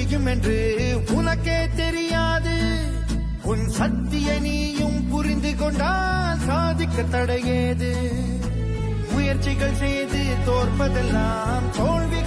முடியும் என்று உனக்கே தெரியாது. உன் சத்திய நீயும் புரிந்து கொண்டால் சாதிக்க தடையேது. முயற்சிகள் செய்து தோற்பதெல்லாம் தோல்வி